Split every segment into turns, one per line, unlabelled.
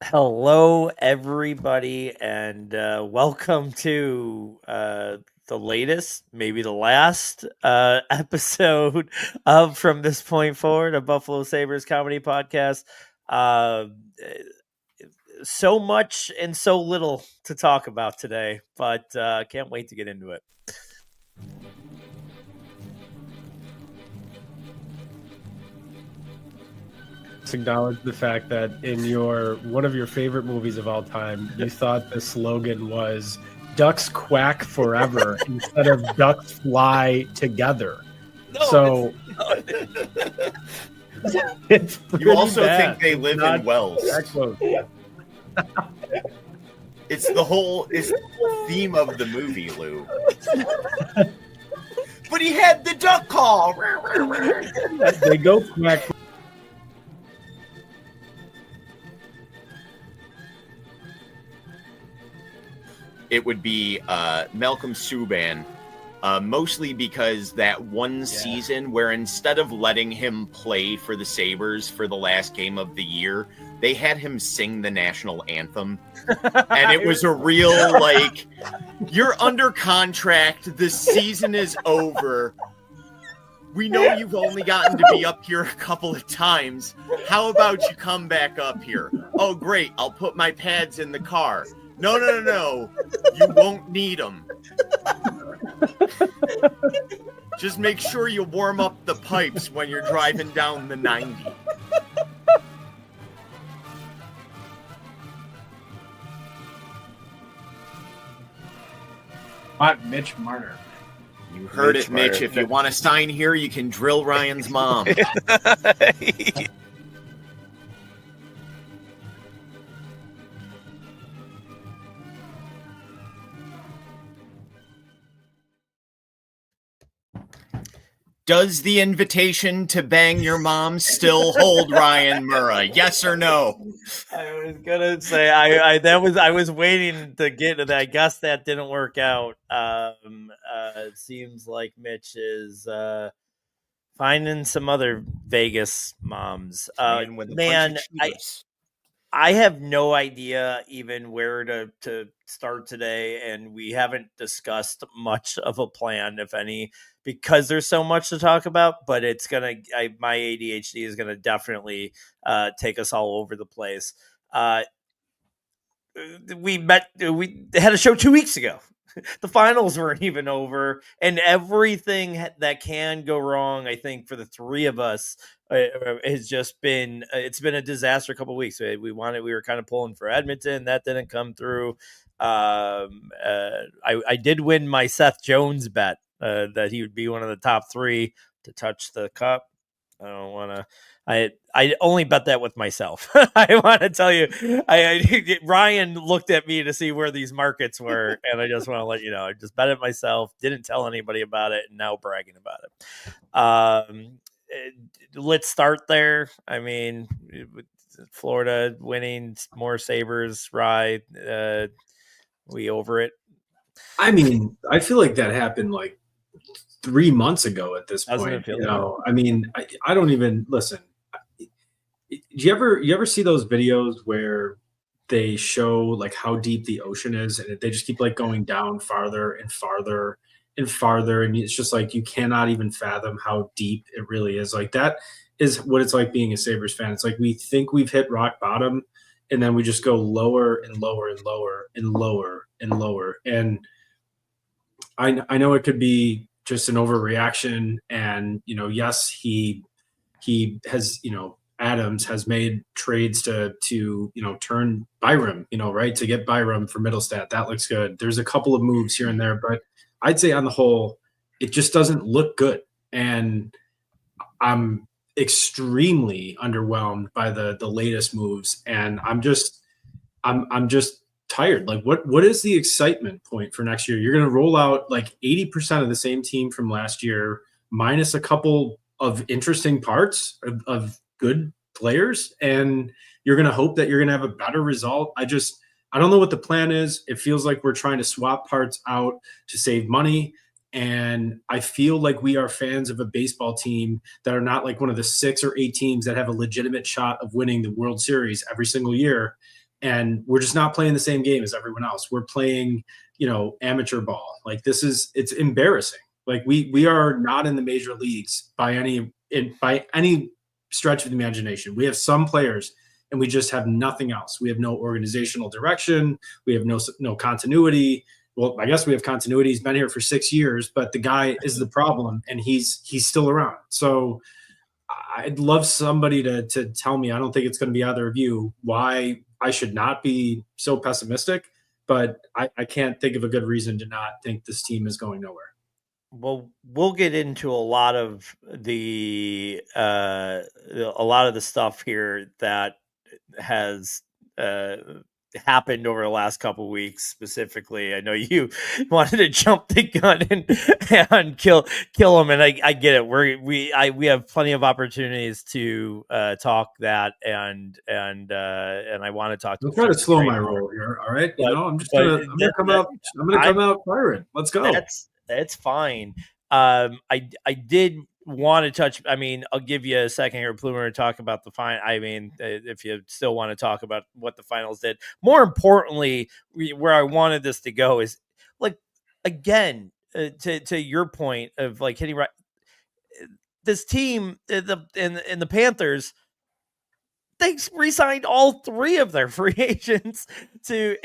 Hello, everybody, and welcome to the latest, maybe the last episode of From This Point Forward, a Buffalo Sabres comedy podcast. Uh, so much and so little to talk about today, but can't wait to get into it.
Acknowledge the fact that in one of your favorite movies of all time, you thought the slogan was "Ducks quack forever" instead of "Ducks fly together."
No,
It's
You also
bad.
think they live in wells. It's the whole theme of the movie, Lou. But he had the duck call.
They go quack.
It would be Malcolm Subban, mostly because that one season where instead of letting him play for the Sabres for the last game of the year, they had him sing the national anthem. And it was a real, like, you're under contract, the season is over. We know you've only gotten to be up here a couple of times. How about you come back up here? Oh, great, I'll put my pads in the car. No. You won't need them. Just make sure you warm up the pipes when you're driving down the 90.
Mitch Marner.
You heard it, Mitch. If you want to sign here, you can drill Ryan's mom. Does the invitation to bang your mom still hold, Ryan Murrah? Yes or no?
I was gonna say I was waiting to get to that. I guess that didn't work out. It seems like Mitch is finding some other Vegas moms. Man, I have no idea even where to start today, and we haven't discussed much of a plan, if any, because there's so much to talk about. But it's my ADHD is gonna definitely take us all over the place. We had a show 2 weeks ago. The finals weren't even over, and everything that can go wrong, I think, for the three of us has just been it's been a disaster. A couple of weeks. We were kind of pulling for Edmonton, that didn't come through. I did win my Seth Jones bet that he would be one of the top three to touch the cup. I don't want to. I only bet that with myself. I want to tell you, Ryan looked at me to see where these markets were, and I just want to let you know, I just bet it myself, didn't tell anybody about it, and now bragging about it. Let's start there. I mean, Florida winning, more Sabres, Rye. We over it?
I mean, I feel like that happened like 3 months ago at this point. I mean, I don't even listen. Do you ever see those videos where they show like how deep the ocean is, and they just keep like going down farther and farther and farther, and it's just like you cannot even fathom how deep it really is. Like that is what it's like being a Sabres fan. It's like we think we've hit rock bottom, and then we just go lower and lower and lower and lower and lower. And I know it could be just an overreaction, and yes, he has, Adams has made trades to turn Byram, right, to get Byram for Middlestat. That looks good. There's a couple of moves here and there, but I'd say on the whole, it just doesn't look good, and I'm extremely underwhelmed by the latest moves, and I'm just tired. Like, what is the excitement point for next year? You're going to roll out like 80% of the same team from last year, minus a couple of interesting parts of good players, and you're going to hope that you're going to have a better result. I don't know what the plan is. It feels like we're trying to swap parts out to save money. And I feel like we are fans of a baseball team that are not like one of the 6 or 8 teams that have a legitimate shot of winning the World Series every single year. and we're just not playing the same game as everyone else. We're playing, amateur ball. Like it's embarrassing. Like we are not in the major leagues by any stretch of the imagination. We have some players and we just have nothing else. We have no organizational direction. We have no continuity. Well, I guess we have continuity. He's been here for 6 years, but the guy is the problem, and he's still around. So I'd love somebody to tell me, I don't think it's going to be either of you, why I should not be so pessimistic, but I can't think of a good reason to not think this team is going nowhere.
Well, we'll get into a lot of the stuff here that has happened over the last couple of weeks. Specifically, I know you wanted to jump the gun and kill him, and I get it. We have plenty of opportunities to talk that, and I want to talk.
Don't try to slow my roll here, all right? I'm gonna come out firing. Let's go.
That's fine. I did want to touch. I mean, I'll give you a second here, Plumer, to talk about the final. I mean, if you still want to talk about what the finals did. More importantly, where I wanted this to go is, like, again, to your point of like hitting right. This team, the Panthers, they re-signed all 3 of their free agents to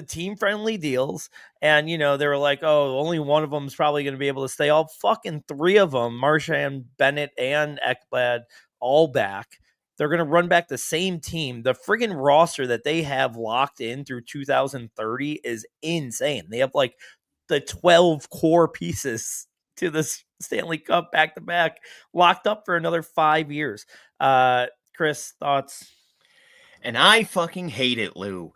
team-friendly deals. And, they were like, oh, only one of them is probably going to be able to stay. All fucking 3 of them, Marchand, Bennett, and Ekblad, all back. They're going to run back the same team. The friggin' roster that they have locked in through 2030 is insane. They have, like, the 12 core pieces to the Stanley Cup back-to-back locked up for another 5 years. Chris, thoughts?
And I fucking hate it, Lou.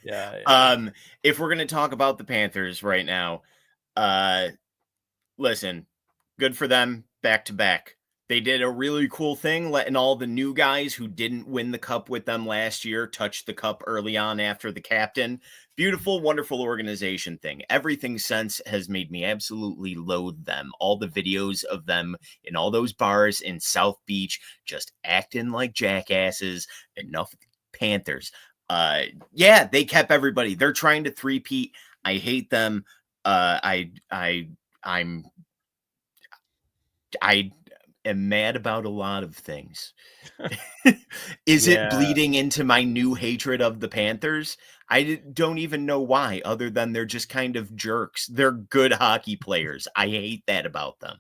Yeah.
If we're gonna talk about the Panthers right now, listen, good for them, back to back. They did a really cool thing, letting all the new guys who didn't win the cup with them last year touch the cup early on after the captain. Beautiful, wonderful organization thing. Everything since has made me absolutely loathe them. All the videos of them in all those bars in South Beach just acting like jackasses. Enough Panthers. Yeah, they kept everybody. They're trying to three-peat. I hate them. I am mad about a lot of things. Is it bleeding into my new hatred of the Panthers? I don't even know why, other than they're just kind of jerks. They're good hockey players. I hate that about them.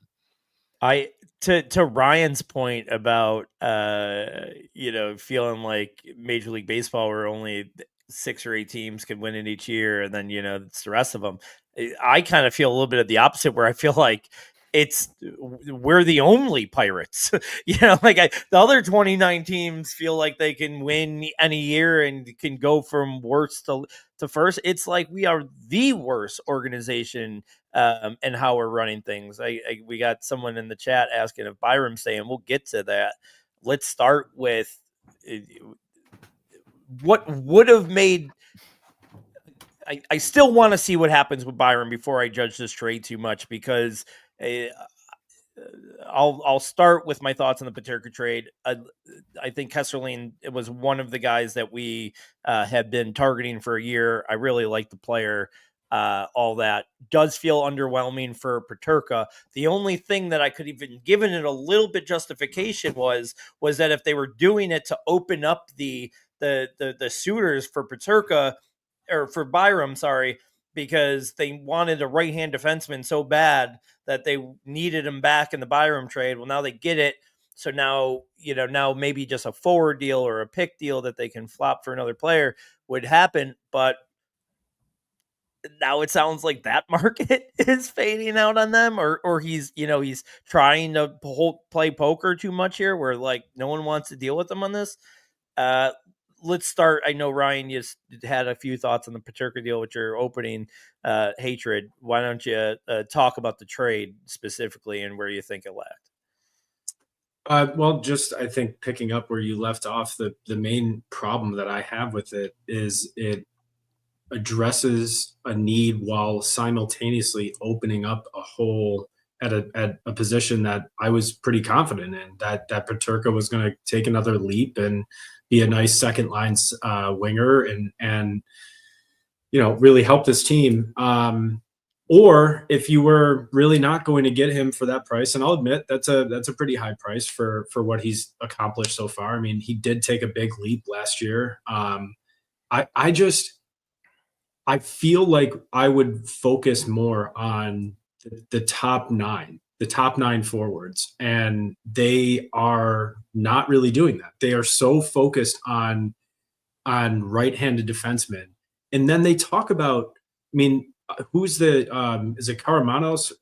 To Ryan's point about feeling like Major League Baseball where only 6 or 8 teams could win it each year, and then it's the rest of them. I kind of feel a little bit of the opposite, where I feel like we're the only Pirates. The other 29 teams feel like they can win any year and can go from worst to first. It's like we are the worst organization and how we're running things. We got someone in the chat asking if Byram saying, we'll get to that. Let's start with what would have made. I still want to see what happens with Byram before I judge this trade too much, because I'll start with my thoughts on the Peterka trade. I think Kesselring was one of the guys that we had been targeting for a year. I really like the player. All that does feel underwhelming for Peterka. The only thing that I could even given it a little bit justification was that if they were doing it to open up the suitors for Peterka or for Byram, because they wanted a right-hand defenseman so bad that they needed him back in the Byram trade. Well, now they get it. So now, now maybe just a forward deal or a pick deal that they can flop for another player would happen. But now it sounds like that market is fading out on them, or he's trying to play poker too much here, where like no one wants to deal with him on this. Let's start. I know Ryan just had a few thoughts on the Peterka deal with your opening hatred. Why don't you talk about the trade specifically and where you think it lacked?
Well, just I think picking up where you left off, the main problem that I have with it is it addresses a need while simultaneously opening up a hole at a position that I was pretty confident in, that Peterka was going to take another leap and be a nice second line winger and really help this team. Or if you were really not going to get him for that price, and I'll admit that's a pretty high price for what he's accomplished so far. I mean, he did take a big leap last year. I feel like I would focus more on the top nine forwards, and they are not really doing that. They are so focused on right-handed defensemen, and then they talk about. I mean, who's the is it Karamanos?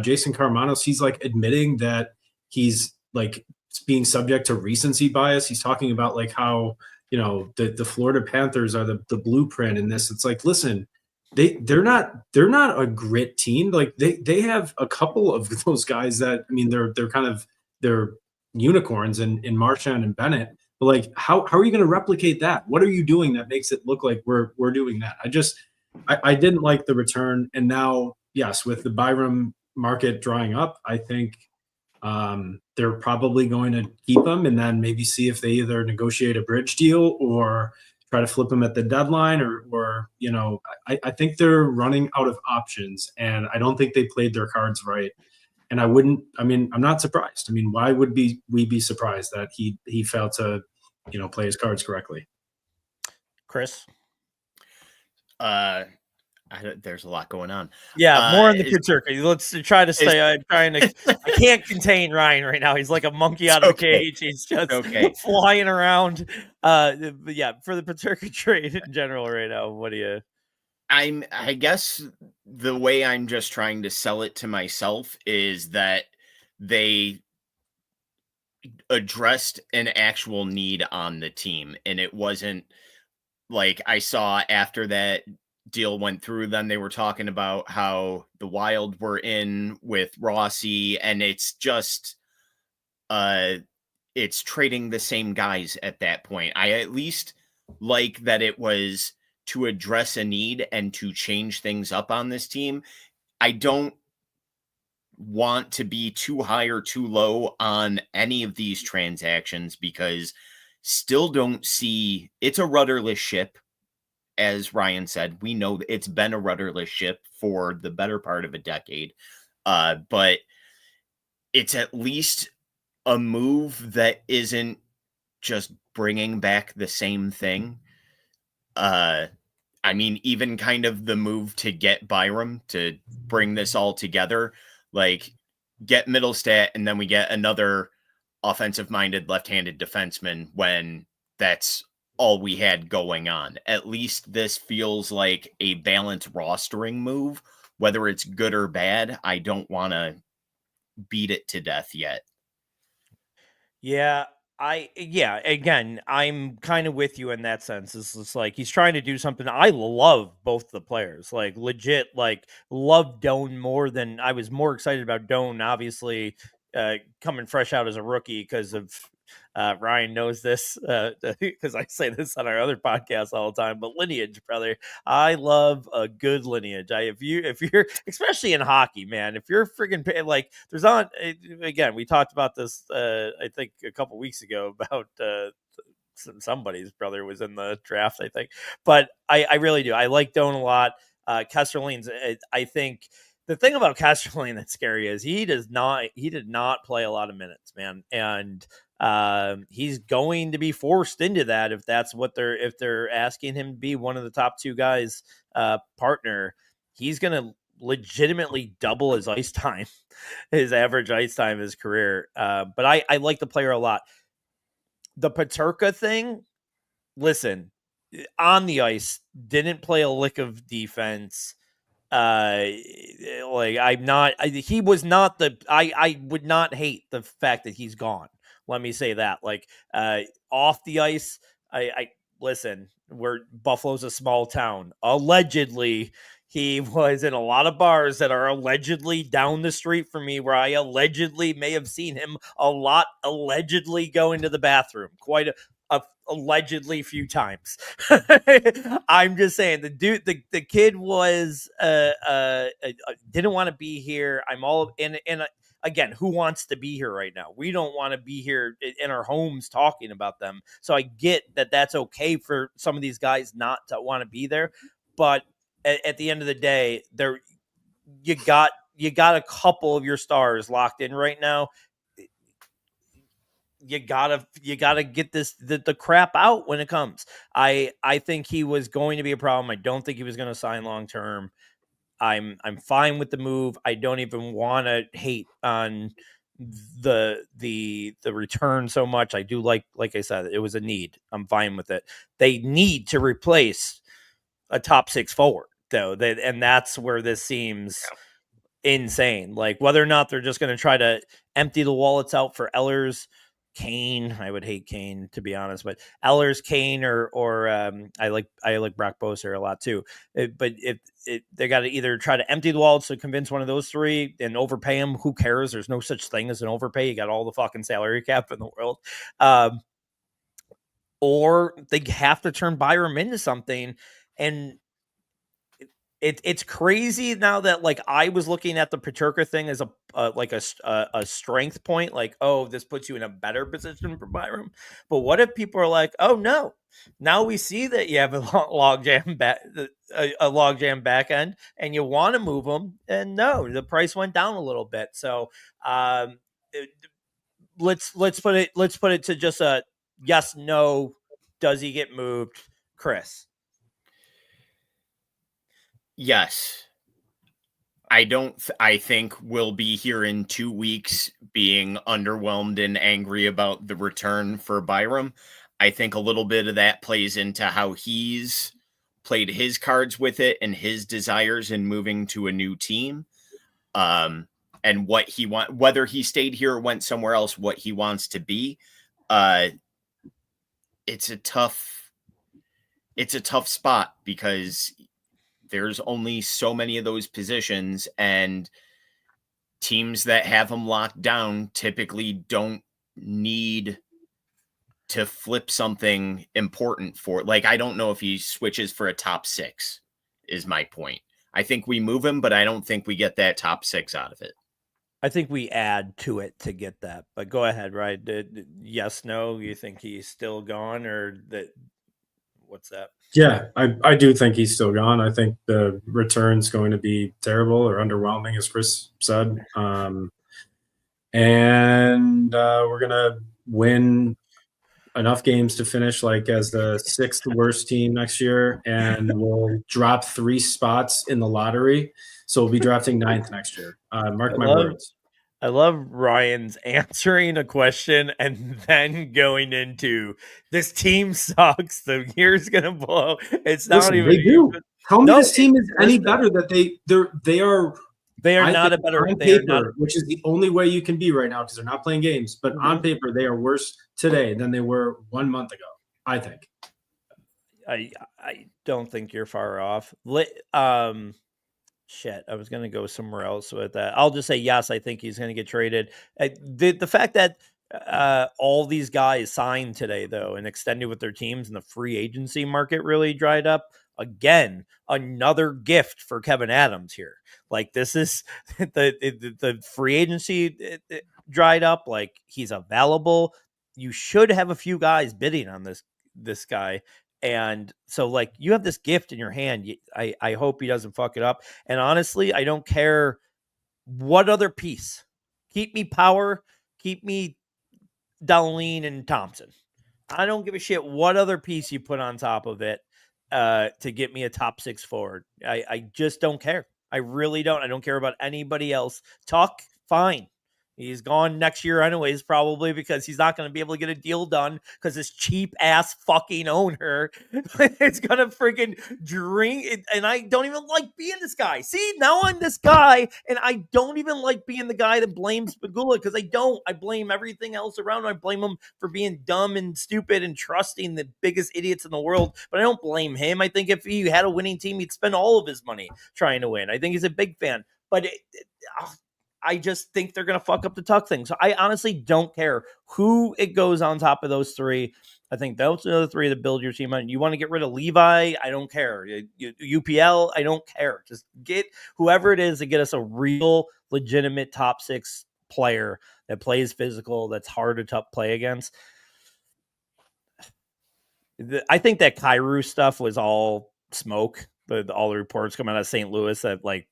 Jason Karamanos. He's like admitting that he's like being subject to recency bias. He's talking about like how the Florida Panthers are the blueprint in this. It's like, listen, they're not a grit team. Like they have a couple of those guys that, I mean, they're unicorns in Marchand and Bennett. But like, how are you going to replicate that? What are you doing that makes it look like we're doing that? I didn't like the return, and now, yes, with the Byram market drying up, I think they're probably going to keep him and then maybe see if they either negotiate a bridge deal or try to flip him at the deadline, or I think they're running out of options, and I don't think they played their cards right. And I'm not surprised. I mean, why would we be surprised that he failed to, play his cards correctly?
Chris?
There's a lot going on.
Yeah, more on the Peterka. Let's try to stay. I can't contain Ryan right now. He's like a monkey out of a cage. He's just flying around. But yeah, for the Peterka trade in general right now, what do you?
I guess the way I'm just trying to sell it to myself is that they addressed an actual need on the team, and it wasn't like I saw after that deal went through, then they were talking about how the Wild were in with Rossi, and it's just it's trading the same guys at that point. I at least like that it was to address a need and to change things up on this team. I don't want to be too high or too low on any of these transactions, because still don't see, it's a rudderless ship. As Ryan said, we know that it's been a rudderless ship for the better part of a decade. But it's at least a move that isn't just bringing back the same thing. I mean, even kind of the move to get Byram to bring this all together, like get Middlestat, and then we get another offensive-minded left-handed defenseman when that's all we had going on. At least this feels like a balanced rostering move. Whether it's good or bad, I don't want to beat it to death yet.
Yeah, again, I'm kind of with you in that sense. It's just like he's trying to do something. I love both the players, like legit, like love Doan more than I was more excited about Doan, obviously, coming fresh out as a rookie because of Ryan knows this because I say this on our other podcast all the time, but lineage, brother. I love a good lineage. If you're especially in hockey, man, if you're friggin' like there's on again, we talked about this I think a couple weeks ago about somebody's brother was in the draft, I think, but I really do. I like Doan a lot. Kesterling's I think the thing about Kesterling that's scary is he did not play a lot of minutes, man, and he's going to be forced into that if that's what they're asking him to be one of the top two guys partner. He's going to legitimately double his ice time, his average ice time of his career. But I like the player a lot. The Peterka thing, listen, on the ice, didn't play a lick of defense. Like he was not I would not hate the fact that he's gone. Let me say that. Like off the ice, I listen, Buffalo's a small town. Allegedly, he was in a lot of bars that are allegedly down the street from me, where I allegedly may have seen him allegedly go into the bathroom quite a allegedly few times. I'm just saying the kid was didn't want to be here. I'm all in again, who wants to be here right now? We don't want to be here in our homes talking about them. So I get that that's okay for some of these guys not to want to be there. But at the end of the day, you got a couple of your stars locked in right now. You gotta get the crap out when it comes. I think he was going to be a problem. I don't think he was going to sign long term. I'm fine with the move. I don't even want to hate on the return so much. I do like I said, it was a need. I'm fine with it. They need to replace a top 6 forward though. And that's where this seems insane. Like whether or not they're just going to try to empty the wallets out for Ehlers, Kane. I would hate Kane, to be honest, but Ehlers, Kane, or I like Brock Boser a lot too. But if they got to either try to empty the wallets to convince one of those three and overpay him, who cares? There's no such thing as an overpay. You got all the fucking salary cap in the world. Or they have to turn Byram into something. And it's crazy now that like I was looking at the Peterka thing as a strength point, like, oh, this puts you in a better position for Byram. But what if people are like, oh no, now we see that you have a logjam back end and you want to move them, and no, the price went down a little bit. So let's put it to just a yes, no. Does he get moved, Chris?
Yes. I think we'll be here in 2 weeks being underwhelmed and angry about the return for Byram. I think a little bit of that plays into how he's played his cards with it and his desires in moving to a new team. And what he whether he stayed here or went somewhere else, what he wants to be. It's a tough spot because there's only so many of those positions, and teams that have them locked down typically don't need to flip something important for. Like, I don't know if he switches for a top 6 is my point. I think we move him, but I don't think we get that top 6 out of it.
I think we add to it to get that, but go ahead, right? Yes, no, you think he's still gone, or that? What's that?
Yeah, I do think he's still gone. I think the return's going to be terrible or underwhelming, as Chris said. And we're going to win enough games to finish like as the 6th worst team next year, and we'll drop 3 spots in the lottery. So we'll be drafting 9th next year. Mark my words.
I love Ryan's answering a question and then going into this team sucks. The year's gonna blow. It's not even.
They do. Tell me this team is any better. That they are.
They are not a better
on paper, which is the only way you can be right now because they're not playing games. But on paper, they are worse today than they were 1 month ago. I think.
I don't think you're far off. Shit, I was going to go somewhere else with that. I'll just say yes, I think he's going to get traded. The fact that all these guys signed today, though, and extended with their teams, and the free agency market really dried up. Again, another gift for Kevin Adams here. Like, this is the free agency dried up. Like, he's available. You should have a few guys bidding on this guy. And so, like, you have this gift in your hand. I hope he doesn't fuck it up. And honestly, I don't care what other piece. Keep me Power. Keep me Dahlin and Thompson. I don't give a shit what other piece you put on top of it to get me a top 6 forward. I just don't care. I really don't. I don't care about anybody else. Tuck, fine. He's gone next year anyways, probably because he's not going to be able to get a deal done because this cheap ass fucking owner is going to freaking drink it. And I don't even like being this guy. See, now I'm this guy, and I don't even like being the guy that blames Pagula because I don't. I blame everything else around. I blame him for being dumb and stupid and trusting the biggest idiots in the world. But I don't blame him. I think if he had a winning team, he'd spend all of his money trying to win. I think he's a big fan. But I just think they're going to fuck up the Tuck thing. So I honestly don't care who it goes on top of those 3. I think those are the 3 that build your team on. You want to get rid of Levi? I don't care. UPL? I don't care. Just get whoever it is to get us a real, legitimate top 6 player that plays physical, that's hard to play against. I think that Kyrou stuff was all smoke. All the reports coming out of St. Louis that like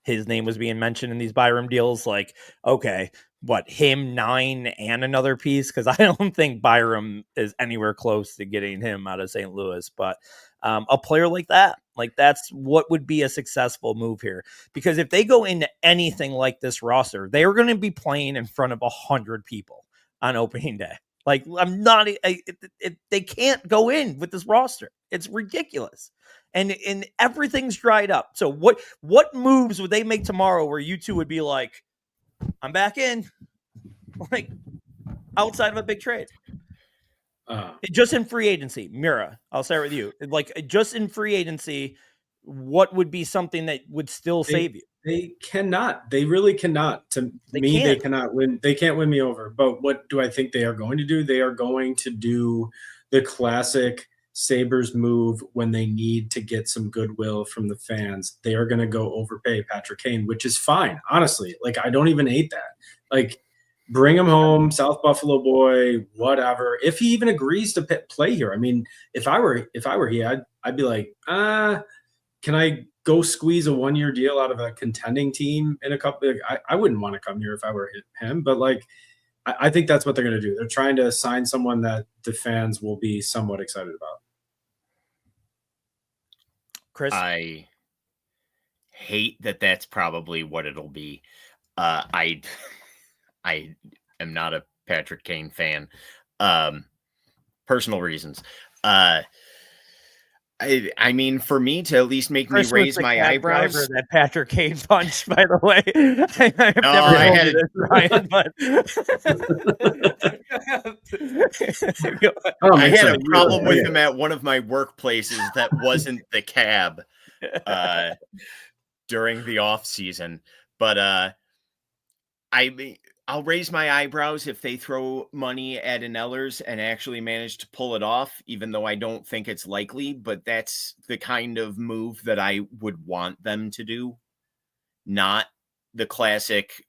his name was being mentioned in these Byram deals. Like, okay, what, him 9 and another piece? Because I don't think Byram is anywhere close to getting him out of St. Louis. But a player like that, like that's what would be a successful move here. Because if they go into anything like this roster, they are going to be playing in front of 100 people on opening day. Like, I'm not, they can't go in with this roster. It's ridiculous. And everything's dried up. So what moves would they make tomorrow where you two would be like, I'm back in, like outside of a big trade? Just in free agency, Mira, I'll start with you. Like, just in free agency, what would be something that would still save you?
They cannot. They really cannot. They cannot win. They can't win me over. But what do I think they are going to do? They are going to do the classic Sabres move when they need to get some goodwill from the fans. They are going to go overpay Patrick Kane, which is fine. Honestly, like, I don't even hate that. Like, bring him home, South Buffalo boy, whatever. If he even agrees to play here, I mean, if I were he, I'd be like, can I go squeeze a 1-year deal out of a contending team in a couple? I wouldn't want to come here if I were him, but like, I think that's what they're going to do. They're trying to sign someone that the fans will be somewhat excited about.
Chris?
I hate that that's probably what it'll be. I am not a Patrick Kane fan. Personal reasons. I mean, for me to at least make
Chris
me raise my eyebrows.
That Patrick Kane punch, by the way. I've
No,
never
I
told
had
you this, Ryan, but
I had a problem with him at one of my workplaces that wasn't the cab during the off season. But I'll raise my eyebrows if they throw money at an Ellers and actually manage to pull it off, even though I don't think it's likely. But that's the kind of move that I would want them to do, not the classic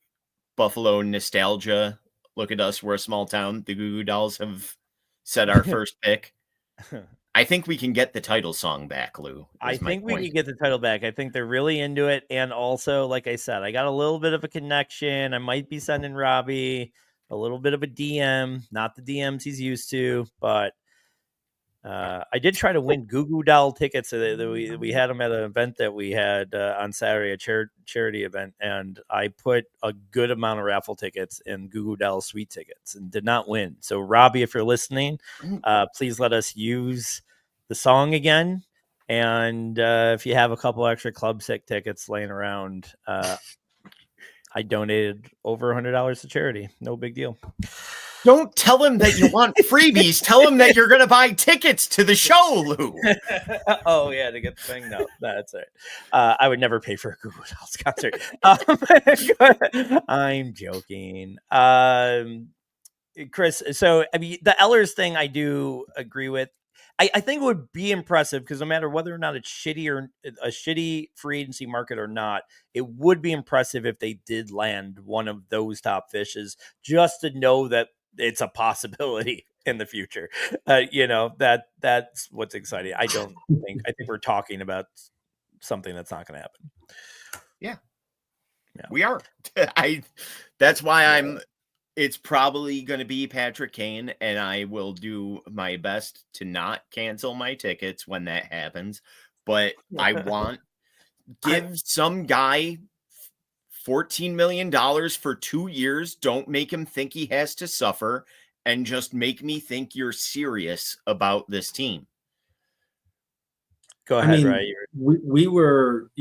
Buffalo nostalgia. Look at us, we're a small town. The Goo Goo Dolls have set our first pick. I think we can get the title song back, Lou.
I think we can get the title back. I think they're really into it. And also, like I said, I got a little bit of a connection. I might be sending Robbie a little bit of a DM, not the DMs he's used to, but I did try to win Goo Goo Doll tickets. We had them at an event that we had on Saturday, a charity event, and I put a good amount of raffle tickets in Goo Goo Doll suite tickets and did not win. So, Robbie, if you're listening, please let us use the song again. And if you have a couple extra Club Sick tickets laying around, I donated over $100 to charity. No big deal.
Don't tell him that you want freebies. Tell him that you're going to buy tickets to the show, Lou.
Oh, yeah, to get the thing? No, that's it. I would never pay for a Goo Goo Dolls concert. I'm joking. Chris, so, I mean, the Ellers thing I do agree with. I think it would be impressive because no matter whether or not it's shitty or a shitty free agency market or not, it would be impressive if they did land one of those top fishes just to know that it's a possibility in the future. That's what's exciting. I think we're talking about something that's not going to happen.
Yeah, we are. That's why it's probably going to be Patrick Kane, and I will do my best to not cancel my tickets when that happens. But I want give some guy $14 million for 2 years. Don't make him think he has to suffer, and just make me think you're serious about this team.
Go ahead, right?
We were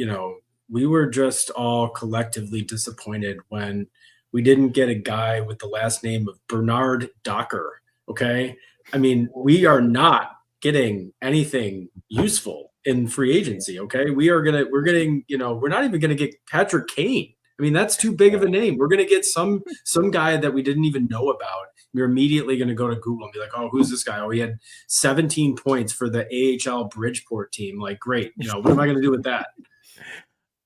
just all collectively disappointed when we didn't get a guy with the last name of Bernard Docker. Okay. I mean, we are not getting anything useful in free agency. Okay. We're getting, we're not even going to get Patrick Kane. I mean, that's too big of a name. We're going to get some guy that we didn't even know about. We're immediately going to go to Google and be like, oh, who's this guy? Oh, he had 17 points for the AHL Bridgeport team. Like, great. What am I going to do with that?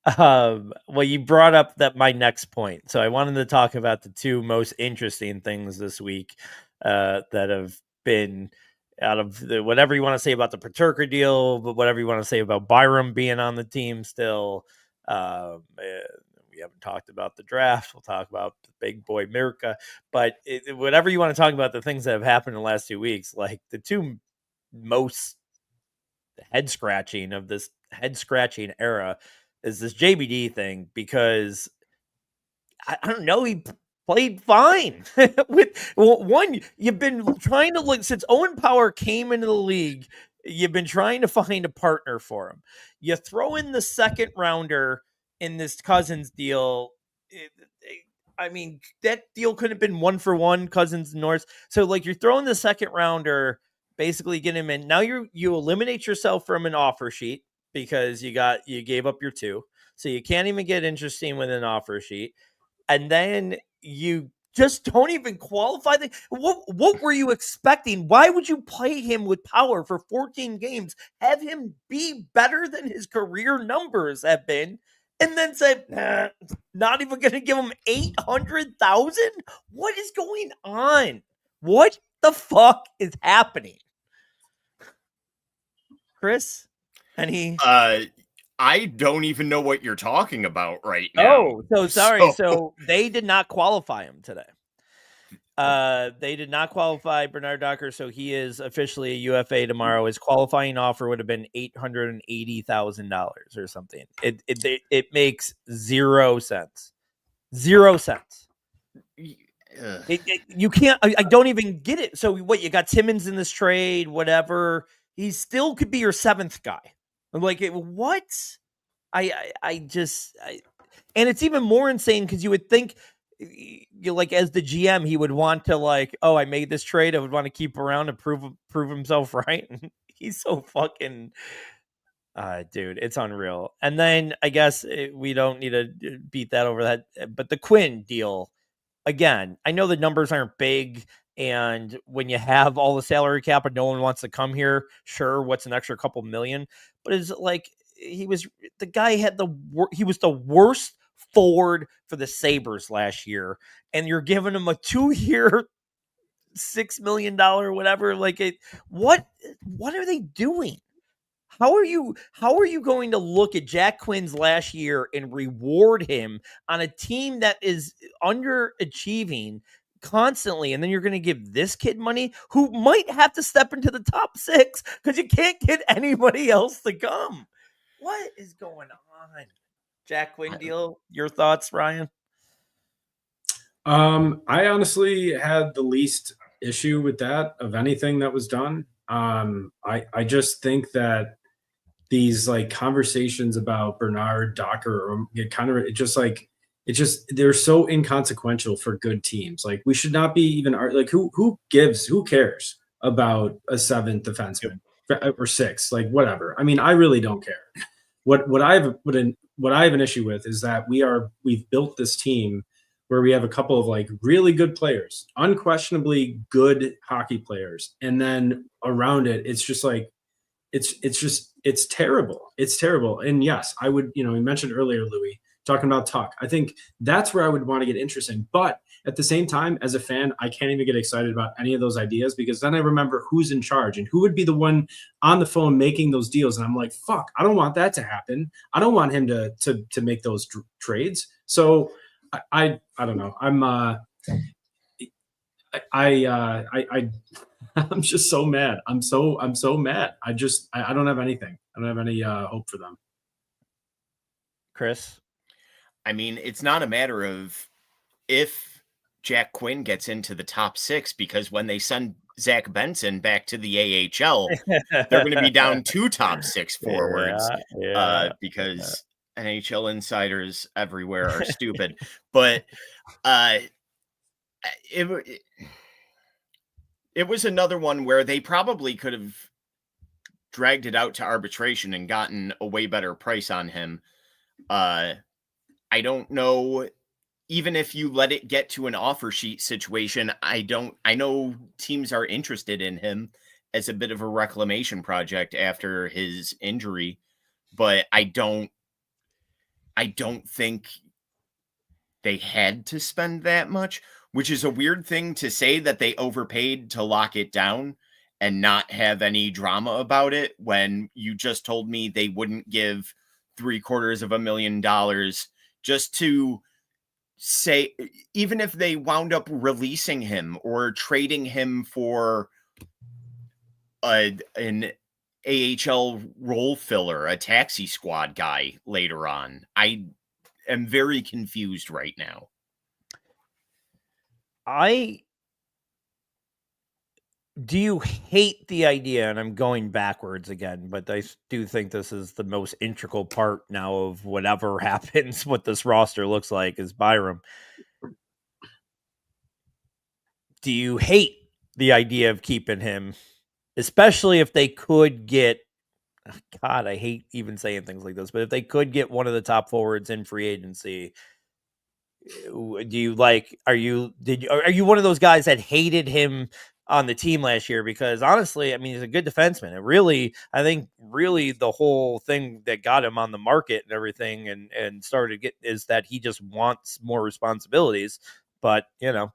Well, you brought up my next point. So I wanted to talk about the two most interesting things this week that have been out of whatever you want to say about the Peterka deal, but whatever you want to say about Byram being on the team still. We haven't talked about the draft. We'll talk about the big boy Mirka, but whatever you want to talk about, the things that have happened in the last 2 weeks, like the two most head scratching era is this JBD thing, because I don't know, he played fine. One, you've been trying to look since Owen Power came into the league. You've been trying to find a partner for him. You throw in the second rounder in this Cousins deal. I mean, that deal could have been 1-for-1 Cousins and Norris. So, like, you're throwing the second rounder, basically get him in. Now you eliminate yourself from an offer sheet because you gave up your 2. So you can't even get interesting with an offer sheet. And then you just don't even qualify. What were you expecting? Why would you play him with Power for 14 games, have him be better than his career numbers have been, and then say, nah, not even going to give him 800,000? What is going on? What the fuck is happening? Chris?
I don't even know what you're talking about right now.
Oh, so sorry. So they did not qualify him today. They did not qualify Bernard Docker, so he is officially a UFA tomorrow. His qualifying offer would have been $880,000 or something. It makes 0 sense. 0 cents. You can't. I don't even get it. So what? You got Timmons in this trade, whatever. He still could be your 7th guy. I'm like, what? I just, and it's even more insane because you would think, like, as the GM, he would want to, like, oh, I made this trade, I would want to keep around and prove himself right. And he's so fucking, dude, it's unreal. And then I guess we don't need to beat that over that, but the Quinn deal, again, I know the numbers aren't big. And when you have all the salary cap and no one wants to come here, sure, what's an extra couple million? But it's like, he was the worst forward for the Sabres last year, and you're giving him a 2-year, $6 million, whatever. Like, what are they doing? How are you going to look at Jack Quinn's last year and reward him on a team that is underachieving constantly, and then you're going to give this kid money who might have to step into the top 6 because you can't get anybody else to come? What is going on? Jack Quinn deal, your thoughts, Ryan?
I honestly had the least issue with that of anything that was done. I just think that these, like, conversations about Bernard Docker they're so inconsequential for good teams. Like, we should not be even like, who cares about a 7th defenseman or 6th, like, whatever. I mean, I really don't care. What I have an issue with is that we've built this team where we have a couple of, like, really good players, unquestionably good hockey players, and then around it, it's just like, it's terrible. It's terrible. And yes, I would, you mentioned earlier, Louis, talking about Tuck. I think that's where I would want to get interesting. But at the same time, as a fan, I can't even get excited about any of those ideas, because then I remember who's in charge and who would be the one on the phone making those deals. And I'm like, fuck, I don't want that to happen. I don't want him to make those trades. So I don't know. I'm just so mad. I'm so mad. I don't have anything. I don't have any hope for them.
Chris?
I mean, it's not a matter of if Jack Quinn gets into the top 6, because when they send Zach Benson back to the AHL, they're going to be down 2 top 6 forwards, because NHL insiders everywhere are stupid. But it was another one where they probably could have dragged it out to arbitration and gotten a way better price on him. I don't know, even if you let it get to an offer sheet situation, I know teams are interested in him as a bit of a reclamation project after his injury, but I don't I don't think they had to spend that much, which is a weird thing to say, that they overpaid to lock it down and not have any drama about it, when you just told me they wouldn't give $750,000 just to say, even if they wound up releasing him or trading him for an AHL role filler, a taxi squad guy later on. I am very confused right now.
Do you hate the idea, and I'm going backwards again, but I do think this is the most integral part now of whatever happens, what this roster looks like, is Byram. Do you hate the idea of keeping him, especially if they could get, God, I hate even saying things like this, but if they could get one of the top forwards in free agency, do you like, are you one of those guys that hated him on the team last year? Because honestly, I mean, he's a good defenseman. I think the whole thing that got him on the market and everything and started to get is that he just wants more responsibilities. But,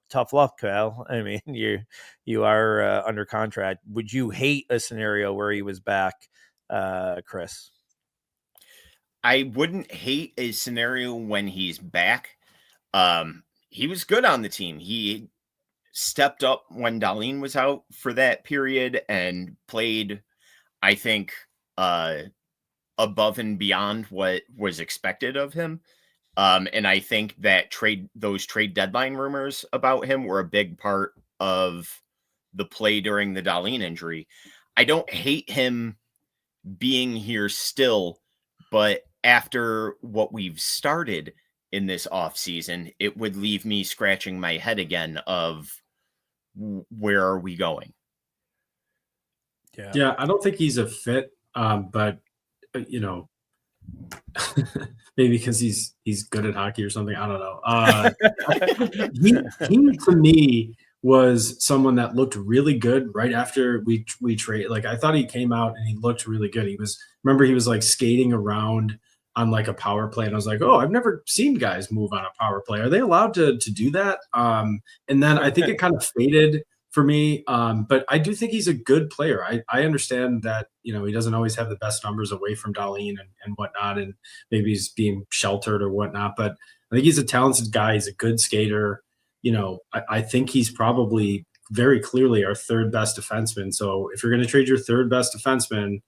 tough luck, Kyle. I mean, you are under contract. Would you hate a scenario where he was back, Chris?
I wouldn't hate a scenario when he's back. He was good on the team. He stepped up when Dahlin was out for that period and played, I think, above and beyond what was expected of him. And I think that those trade deadline rumors about him were a big part of the play during the Dahlin injury. I don't hate him being here still, but after what we've started in this offseason, it would leave me scratching my head again of where are we going?
Yeah, I don't think he's a fit, but maybe because he's good at hockey or something. I don't know. He to me was someone that looked really good right after we trade. Like, I thought he came out and he looked really good. He was like skating around on like a power play, and I was like, oh, I've never seen guys move on a power play. Are they allowed to do that? And then I think it kind of faded for me. But I do think he's a good player. I understand that, he doesn't always have the best numbers away from Dahlin and whatnot, and maybe he's being sheltered or whatnot, but I think he's a talented guy. He's a good skater. I think he's probably very clearly our third best defenseman. So if you're going to trade your third best defenseman,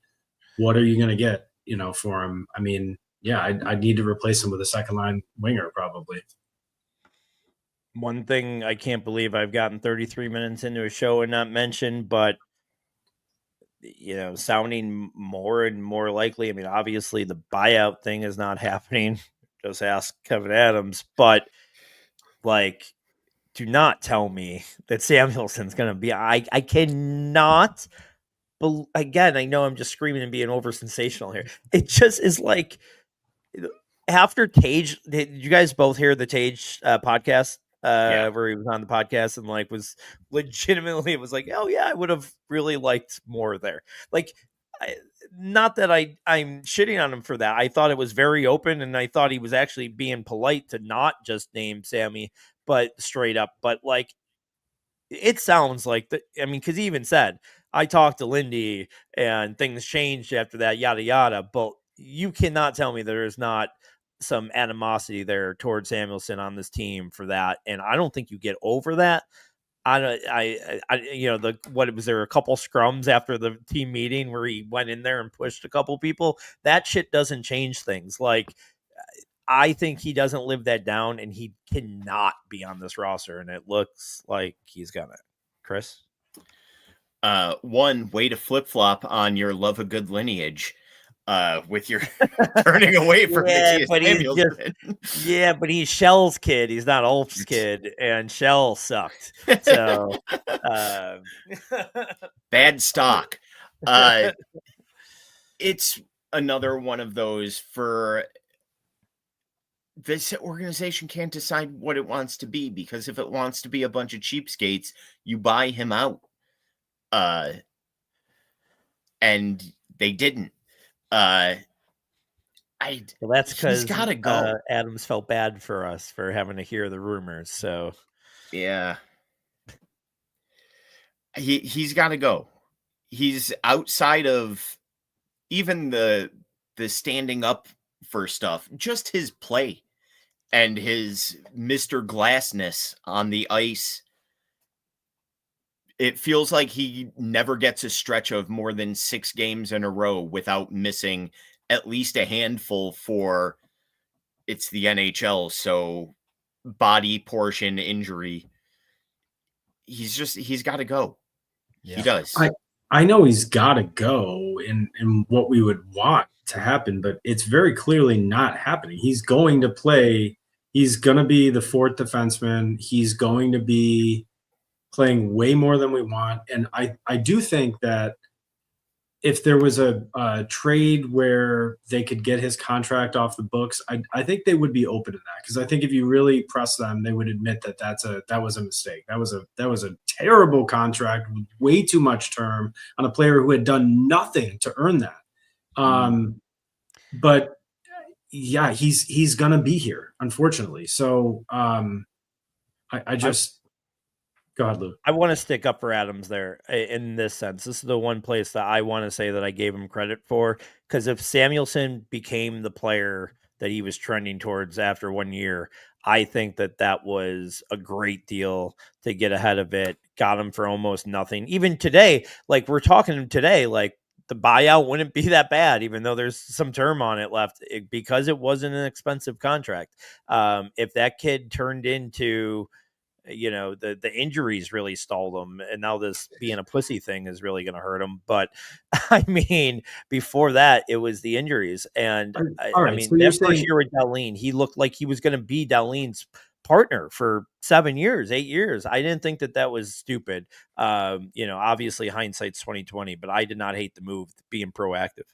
what are you going to get, for him? I mean, yeah, I'd need to replace him with a second line winger probably.
One thing I can't believe I've gotten 33 minutes into a show and not mentioned, but sounding more and more likely. I mean, obviously the buyout thing is not happening. Just ask Kevin Adams, but do not tell me that Samuelson's going to be. I cannot. But again, I know I'm just screaming and being over sensational here. It just is like after Tage. Did you guys both hear the Tage podcast? Where he was on the podcast and was legitimately, it was like, oh yeah, I would have really liked more there. Not that I'm shitting on him for that. I thought it was very open, and I thought he was actually being polite to not just name Sammy, but straight up. But it sounds like that. I mean, because he even said, I talked to Lindy and things changed after that, yada yada. But you cannot tell me there is not some animosity there towards Samuelson on this team for that, and I don't think you get over that. What was there a couple scrums after the team meeting where he went in there and pushed a couple people? That shit doesn't change things. I think he doesn't live that down, and he cannot be on this roster, and it looks like he's gonna. Chris,
one way to flip flop on your love a good lineage. With your turning away from
but he's Shell's kid. He's not Ulf's kid, and Shell sucked. So
bad stock. It's another one of those for this organization can't decide what it wants to be, because if it wants to be a bunch of cheapskates, you buy him out. And they didn't.
Well, that's because
he's gotta go.
Adams felt bad for us for having to hear the rumors. So
yeah, he's got to go. He's outside of even the standing up for stuff. Just his play and his Mr. Glassness on the ice. It feels like he never gets a stretch of more than 6 games in a row without missing at least a handful for it's the NHL. So body portion injury. He's got to go. Yeah. He does.
I know he's got to go in what we would want to happen, but it's very clearly not happening. He's going to play. He's going to be the fourth defenseman. He's going to be playing way more than we want. And I do think that if there was a trade where they could get his contract off the books, I think they would be open to that. Because I think if you really press them, they would admit that that was a mistake. That was a terrible contract with way too much term on a player who had done nothing to earn that. But yeah, he's gonna be here, unfortunately. So I just. Go ahead, Lou.
I want to stick up for Adams there in this sense. This is the one place that I want to say that I gave him credit for, because if Samuelsson became the player that he was trending towards after 1 year, I think that was a great deal to get ahead of it. Got him for almost nothing. Even today, like we're talking today, like the buyout wouldn't be that bad, even though there's some term on it left, because it wasn't an expensive contract. If that kid turned into, the injuries really stalled him, and now this being a pussy thing is really going to hurt him. But I mean, before that, it was the injuries. And I mean, so that first year with Dahlin, he looked like he was going to be Dahlin's partner for 7 years, 8 years. I didn't think that was stupid. Obviously hindsight's 2020, but I did not hate the move, being proactive.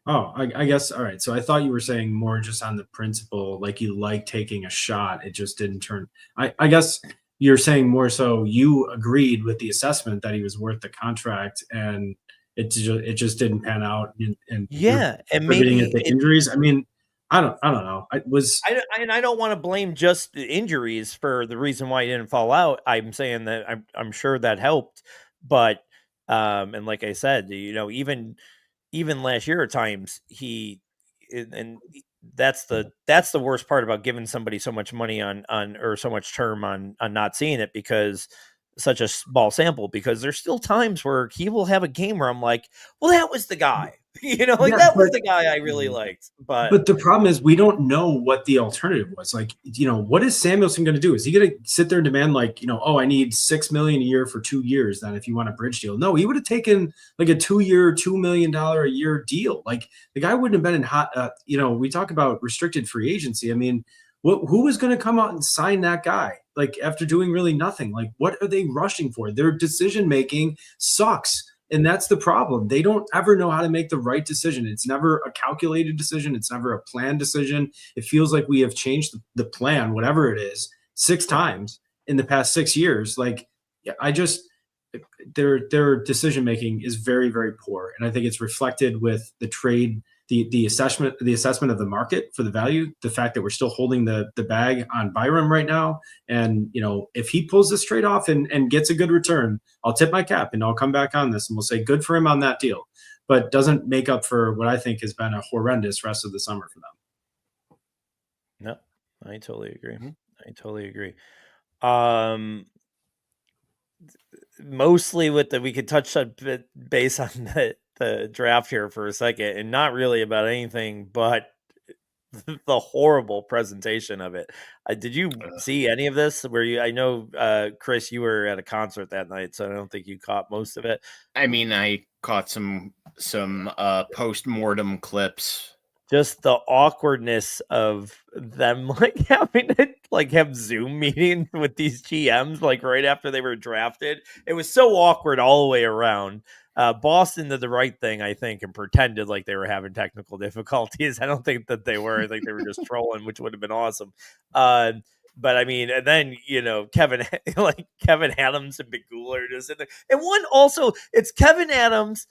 Oh, I guess. All right. So I thought you were saying more just on the principle, like you like taking a shot. It just didn't turn. I guess you're saying more so you agreed with the assessment that he was worth the contract, and it just didn't pan out. And maybe the injuries. I mean, I don't know. I
don't want to blame just the injuries for the reason why he didn't fall out. I'm saying that I'm sure that helped, but and like I said, even last year at times and that's the worst part about giving somebody so much money on or so much term on not seeing it, because such a small sample, because there's still times where he will have a game where I'm like, well, that was the guy, that was the guy I really liked. But
the problem is we don't know what the alternative was. Like, what is Samuelsson going to do? Is he going to sit there and demand I need $6 million a year for 2 years then if you want a bridge deal? No, he would have taken like a 2-year, $2 million a year deal. Like the guy wouldn't have been in hot, we talk about restricted free agency. I mean, who was going to come out and sign that guy? Like after doing really nothing, like what are they rushing for? Their decision-making sucks. And that's the problem. They don't ever know how to make the right decision. It's never a calculated decision. It's never a planned decision. It feels like we have changed the plan, whatever it is, 6 times in the past 6 years. Like their decision-making is very, very poor. And I think it's reflected with the trade, the assessment of the market for the value, the fact that we're still holding the bag on Byram right now. And, if he pulls this trade off and gets a good return, I'll tip my cap and I'll come back on this and we'll say good for him on that deal, but doesn't make up for what I think has been a horrendous rest of the summer for them.
No, I totally agree. I totally agree. Mostly we could touch a bit base on the draft here for a second, and not really about anything but the horrible presentation of it. Did you see any of this? I know, Chris, you were at a concert that night, so I don't think you caught most of it.
I mean, I caught some post-mortem clips.
Just the awkwardness of them having to have Zoom meetings with these GMs right after they were drafted. It was so awkward all the way around. Boston did the right thing, I think, and pretended like they were having technical difficulties. I don't think that they were. I think they were just trolling, which would have been awesome. But I mean, and then Kevin Adams and Bigula are just in there. And one also, it's Kevin Adams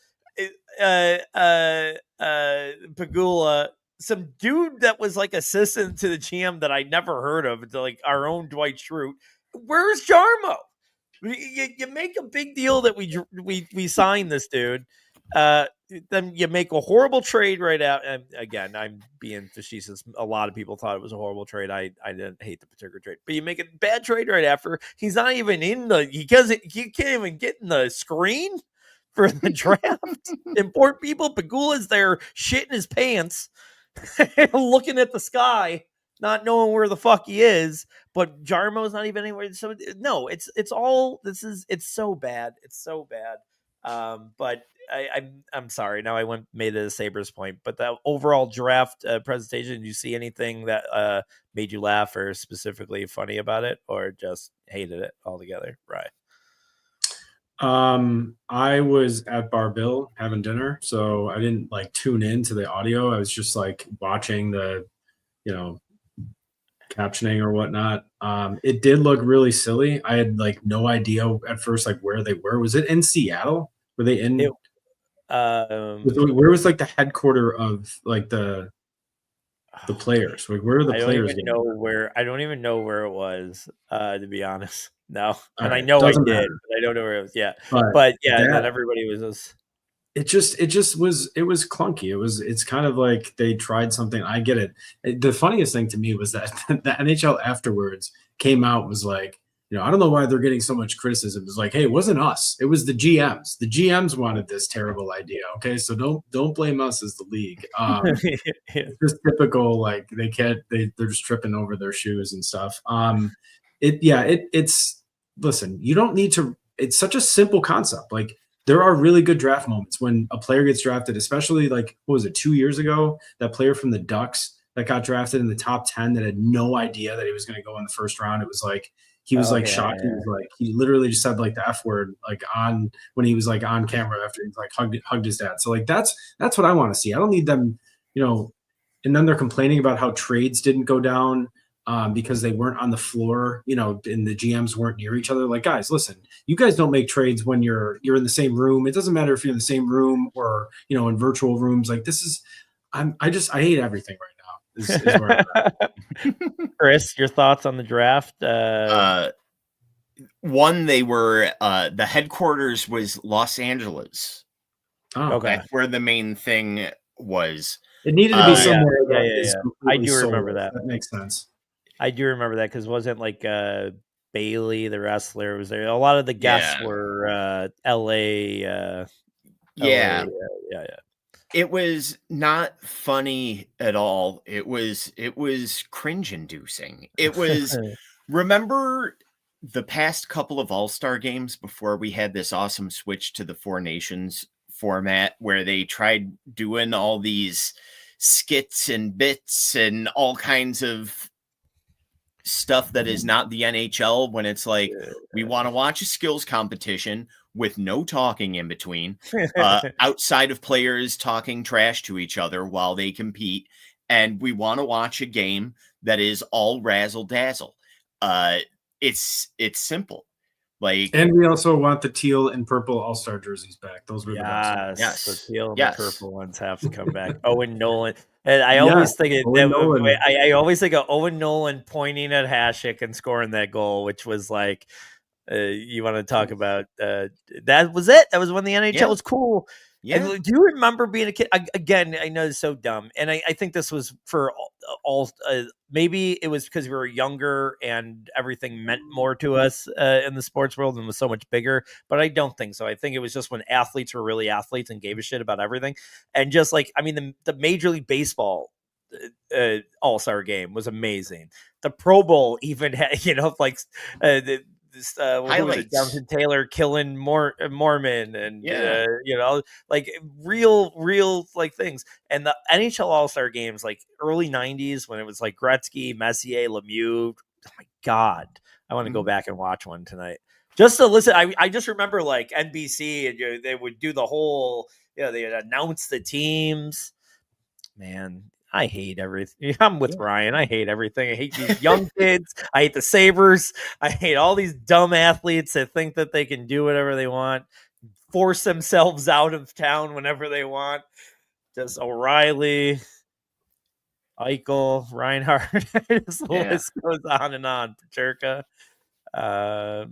Pagula, some dude that was like assistant to the GM that I never heard of, like our own Dwight Schrute. Where's Jarmo? You make a big deal that we signed this dude. Then you make a horrible trade right out. And again, I'm being facetious. A lot of people thought it was a horrible trade. I didn't hate the particular trade, but you make a bad trade right after. He's not even in the. He can't even get in the screen for the draft. Important people. Pagula's there shitting his pants, looking at the sky, not knowing where the fuck he is. But Jarmo's not even anywhere. So no, it's so bad. It's so bad. But I'm sorry. Now I made it a Sabres point. But the overall draft presentation, did you see anything that made you laugh or specifically funny about it, or just hated it altogether? Right.
I was at Bar Bill having dinner, so I didn't like tune in to the audio. I was just like watching the, captioning or whatnot. It did look really silly. I had like no idea at first like where they were. Was it in Seattle? Were they in? Where was like the headquarter of like the players? Like where are the players?
I don't even know where it was. To be honest, no. And I know I did, but I don't know where it was. Yeah, but yeah, and then everybody was just.
It was clunky. It's kind of like they tried something. I get it. The funniest thing to me was that the NHL afterwards came out, was like, I don't know why they're getting so much criticism. It was like, hey, it wasn't us. It was the GMs. The GMs wanted this terrible idea. Okay, so don't blame us as the league. It's just typical. Like they're just tripping over their shoes and stuff. It's listen. You don't need to. It's such a simple concept. Like, there are really good draft moments when a player gets drafted, especially like, what was it, 2 years ago? That player from the Ducks that got drafted in the top 10 that had no idea that he was going to go in the first round. It was like, he was shocked. Yeah. He was like, he literally just said like the F word, like when he was like on camera after he like hugged his dad. So like, that's what I want to see. I don't need them, and then they're complaining about how trades didn't go down. Because they weren't on the floor, and the GMs weren't near each other. Like, guys, listen, you guys don't make trades when you're in the same room. It doesn't matter if you're in the same room or, in virtual rooms. Like, this is, I hate everything right now. Is where I'm at.
Chris, your thoughts on the draft?
One, they were, the headquarters was Los Angeles.
Oh,
okay.
That's where the main thing was.
It needed to be somewhere.
Yeah. I do remember that.
That makes sense.
I do remember that because wasn't like Bailey, the wrestler, was there. A lot of the guests were LA.
Yeah.
Yeah.
It was not funny at all. It was cringe inducing. It was, remember the past couple of All-Star games before we had this awesome switch to the Four Nations format where they tried doing all these skits and bits and all kinds of stuff that is not the NHL, when it's like, we want to watch a skills competition with no talking in between, outside of players talking trash to each other while they compete, and we want to watch a game that is all razzle dazzle. It's simple. Like,
and we also want the teal and purple All-Star jerseys back. Those were the best.
Yes, the teal and the purple ones have to come back. Owen Nolan, and I always think I always think of Owen Nolan pointing at Hasek and scoring that goal, which was like, you want to talk about that was it. That was when the NHL was cool. Yeah. And do you remember being a kid? Again, I know it's so dumb, and I think this was for all maybe it was because we were younger and everything meant more to us in the sports world and was so much bigger. But I don't think so. I think it was just when athletes were really athletes and gave a shit about everything. And just like, I mean, the Major League Baseball All-Star game was amazing. The Pro Bowl even had, like Jonathan Taylor killing Mormon and like real like things. And the NHL All-Star games, like early 90s when it was like Gretzky, Messier, Lemieux. Oh my God, I want to go back and watch one tonight just to listen. I just remember like NBC and they would do the whole, they'd announce the teams. Man, I hate everything. I'm with Ryan. I hate everything. I hate these young kids. I hate the Sabres. I hate all these dumb athletes that think that they can do whatever they want. force themselves out of town whenever they want. Just O'Reilly, Eichel, Reinhardt. The list goes on and on. Peterka. Well,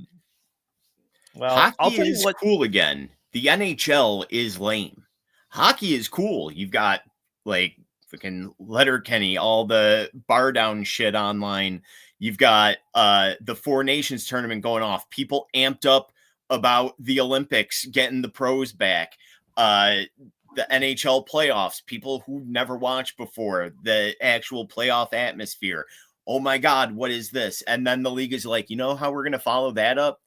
hockey
I'll tell you
is
what.
cool again. The NHL is lame. Hockey is cool. You've got like freaking Letterkenny, all the bar down shit online. You've got the Four Nations tournament going off. People amped up about the Olympics, getting the pros back. The NHL playoffs, people who never watched before, the actual playoff atmosphere. Oh my God, what is this? And then the league is like, you know how we're going to follow that up?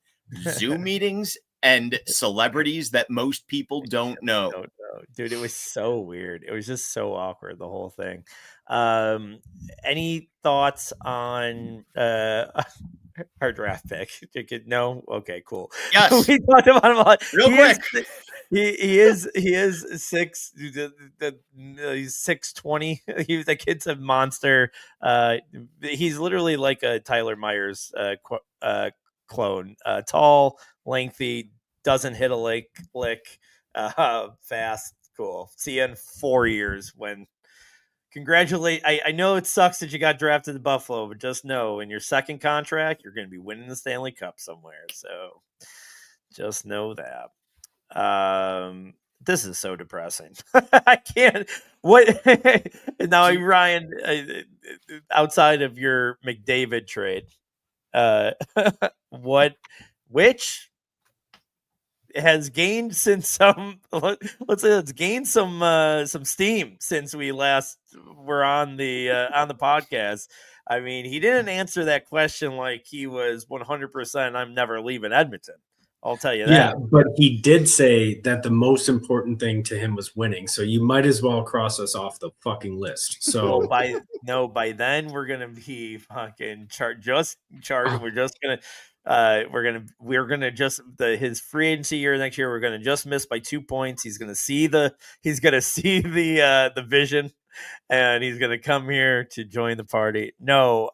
Zoom meetings and celebrities that most people don't know.
Dude, it was so weird. It was just so awkward, the whole thing. Any thoughts on our draft pick? No? Okay, cool.
Yes.
We talked about him a lot.
Real quick.
He is 6. He's 6'20". The kid's a monster. He's literally like a Tyler Myers clone. Tall, lengthy, doesn't hit a lick. Fast, cool. See you in 4 years. When congratulate. I know it sucks that you got drafted to Buffalo, but just know in your second contract you're going to be winning the Stanley Cup somewhere. So just know that. This is so depressing. I can't. What now, Ryan? Outside of your McDavid trade, which has gained since let's say it's gained some steam since we last were on the podcast. I mean, he didn't answer that question like he was 100%. I'm never leaving Edmonton. I'll tell you that.
Yeah, but he did say that the most important thing to him was winning. So you might as well cross us off the fucking list. So
by then we're gonna be fucking charged. We're just gonna just his free agency year next year. We're gonna just miss by 2 points. He's gonna see the vision, and he's gonna come here to join the party. No,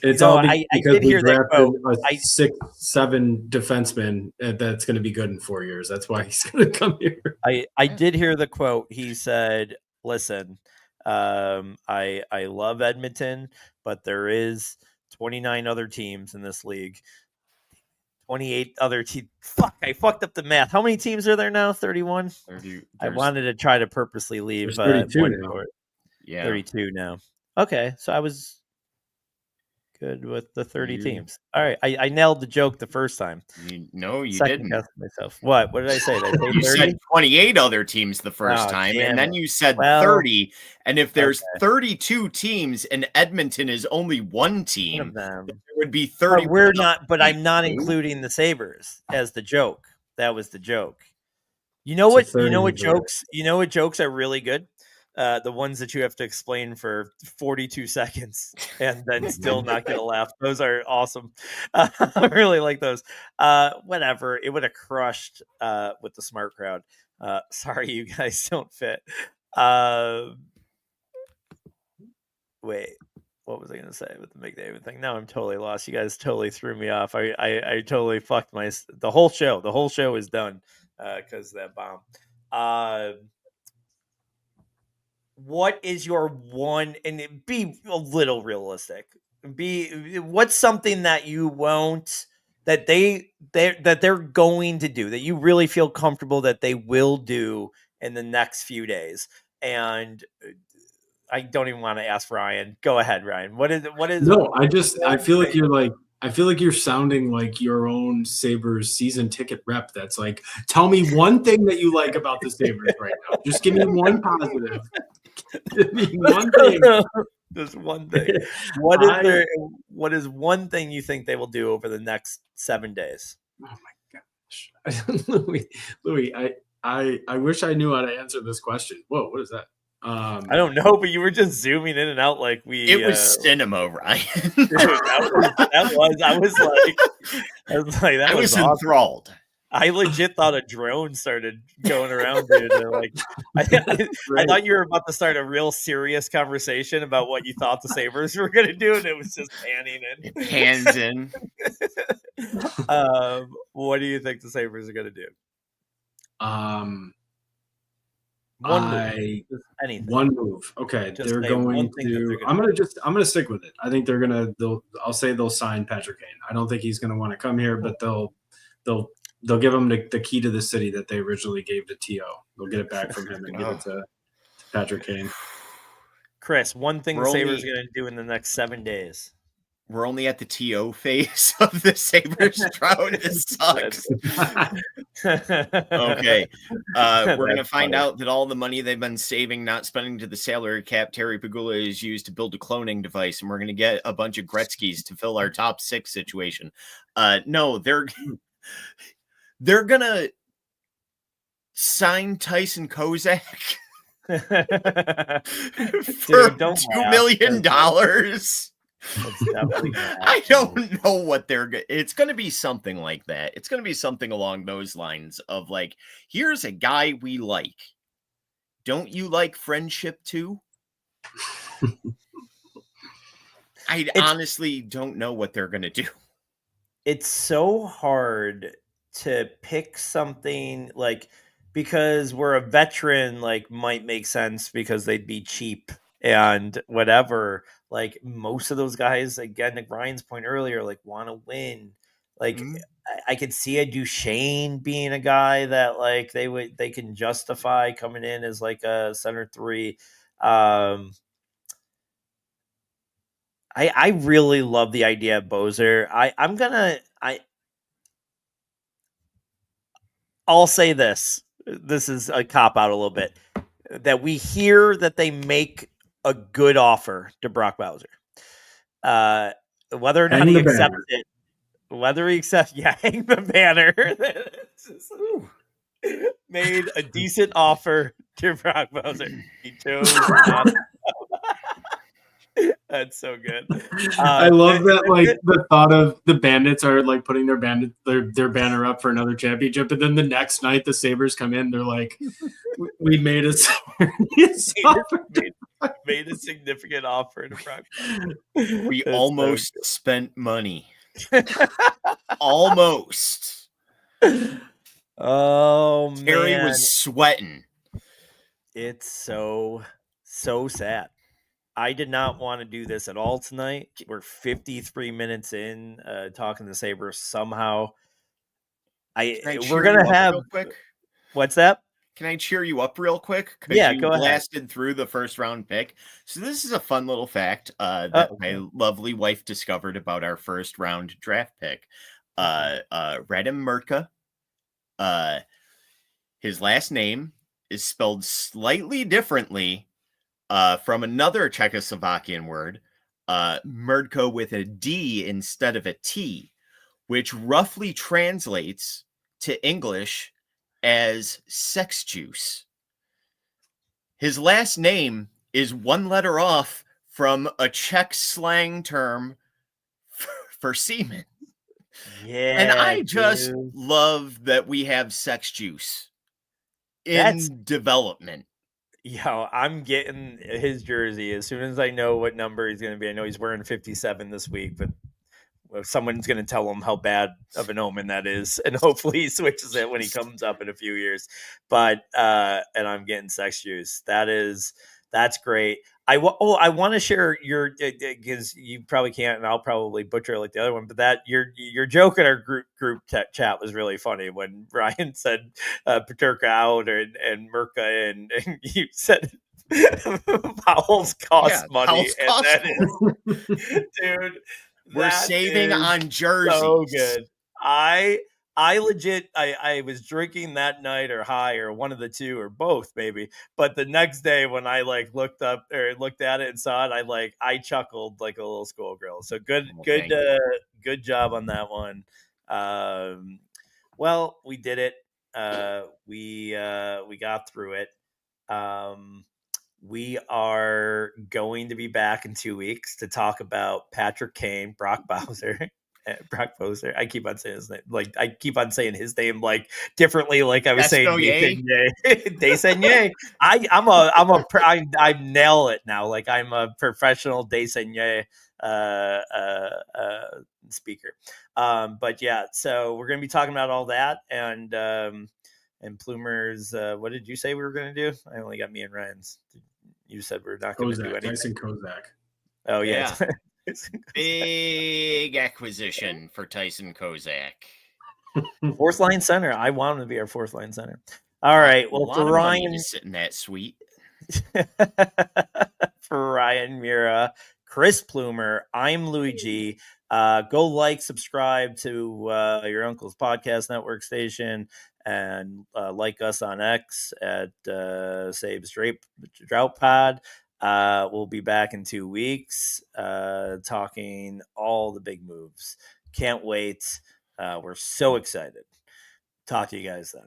it's all because we drafted a 6'7" defenseman that's going to be good in 4 years. That's why he's going to come here.
I did hear the quote. He said, "Listen, I love Edmonton, but there is 29 other teams in this league. 28 other teams. Fuck, I fucked up the math. How many teams are there now? 31. I wanted to try to purposely leave
32 now.
Yeah, 32 now. Okay, so I was good with the 30 teams. All right, I nailed the joke the first time.
You
Second
didn't.
Myself. What did I say? Did I say
you
30?
said 28 other teams the first time, and then you said 30. And if there's 32 teams and Edmonton is only one team, there would be 30.
But we're not. But I'm not including the Sabres as the joke. That was the joke. You know what? You know what jokes? You know what jokes are really good? The ones that you have to explain for 42 seconds and then still not get a laugh. Those are awesome. I really like those. Whatever. It would have crushed with the smart crowd. Sorry, you guys don't fit. Wait, what was I going to say with the McDavid thing? Now I'm totally lost. You guys totally threw me off. I totally fucked the whole show. The whole show is done because of that bomb. What is your one, and be a little realistic, what's something that you won't, that they're going to do, that you really feel comfortable that they will do in the next few days? And I don't even want to ask Ryan. Go ahead, Ryan. What is
no, I feel like you're sounding like your own Sabres season ticket rep. That's like, tell me one thing that you like about the Sabres right now. Just give me one positive. Give me one thing.
Just one thing. What is one thing you think they will do over the next 7 days?
Oh my gosh. Louis, I wish I knew how to answer this question. Whoa, what is that?
I don't know, but you were just zooming in and out like
it was cinema, Ryan.
Dude, I was awesome.
Enthralled.
I legit thought a drone started going around, dude. I thought you were about to start a real serious conversation about what you thought the Sabres were going to do, and it was just panning in.
It pans in.
What do you think the Sabres are going to do?
One move. Okay,
Just
they're going to. I'm gonna stick with it. I think I'll say they'll sign Patrick Kane. I don't think he's gonna want to come here, but they'll give him the key to the city that they originally gave to T.O. They'll get it back from him and give it to Patrick Kane.
Chris, one thing the Sabres are going to do in the next 7 days.
We're only at the TO phase of the Sabres drought. It sucks. Okay. We're going to find out that all the money they've been saving, not spending to the salary cap, Terry Pegula is used to build a cloning device, and we're going to get a bunch of Gretzkys to fill our top 6 situation. No, they're going to sign Tyson Kozak for $2 million. I don't know what it's going to be something like that. It's going to be something along those lines of like, here's a guy we like. Don't you like friendship too? I honestly don't know what they're going to do.
It's so hard to pick something like, because we're a veteran, like might make sense because they'd be cheap and whatever. Like most of those guys, again, to Ryan's point earlier, like want to win. Like I could see a Duchesne being a guy that like they can justify coming in as like a center 3. I really love the idea of Bozer. I'll say this. This is a cop out a little bit. That we hear that they make a good offer to Brock Bowser. Whether or not he accepts it, hang the banner. Made a decent offer to Brock Bowser. He chose not. That's so good.
I love that, like the thought of the Bandits are like putting their banner up for another championship, and then the next night the Sabres come in, they're like, "We made a
made a significant offer to Brock.
We almost spent money. Almost.
Oh man,
Terry was sweating.
It's so sad. I did not want to do this at all tonight. We're 53 minutes in, talking the Sabres. Somehow, we're gonna have.
Real quick?
What's that?
Can I cheer you up real quick?
Yeah,
you
go ahead.
Blasted through the first round pick. So this is a fun little fact that my lovely wife discovered about our first round draft pick. Radim Mrka. His last name is spelled slightly differently from another Czechoslovakian word, Mrka with a D instead of a T, which roughly translates to English as sex juice. His last name is one letter off from a Czech slang term for semen.
Yeah,
and I just love that we have sex juice in development.
Yo, I'm getting his jersey as soon as I know what number he's going to be. I know he's wearing 57 this week, but someone's going to tell him how bad of an omen that is, and hopefully he switches it when he comes up in a few years. But and I'm getting sex juice. That's great. I want to share your, because you probably can't, and I'll probably butcher it like the other one. But that your joke in our group chat was really funny when Ryan said Peterka out and Mrka in, and you said vowels cost money. Dude,
we're saving on jerseys.
So good. I legit, I was drinking that night or high or one of the two or both maybe. But the next day when I like looked up or looked at it and saw it, I chuckled like a little schoolgirl. So good job on that one. Well, we did it. We got through it. We are going to be back in 2 weeks to talk about Patrick Kane, Brock Bowser. Brock Poser. I keep on saying his name. Like I keep on saying his name like differently. Like I was saying, Desaigné. I nail it now. Like I'm a professional Desaigné speaker. But yeah, so we're gonna be talking about all that and Plumer's. What did you say we were gonna do? I only got me and Ryan's. You said we're not going to do anything.
Tyson Kozak.
Oh yeah.
Big acquisition for Tyson Kozak.
Fourth line center. I want him to be our fourth line center. All right. Well, for Ryan
to sit in that suite.
For Ryan Mira, Chris Plumer, I'm Luigi. Go like, subscribe to your uncle's podcast network station, and like us on X at Sabres Drought Pod. We'll be back in 2 weeks talking all the big moves. Can't wait. We're so excited. Talk to you guys then.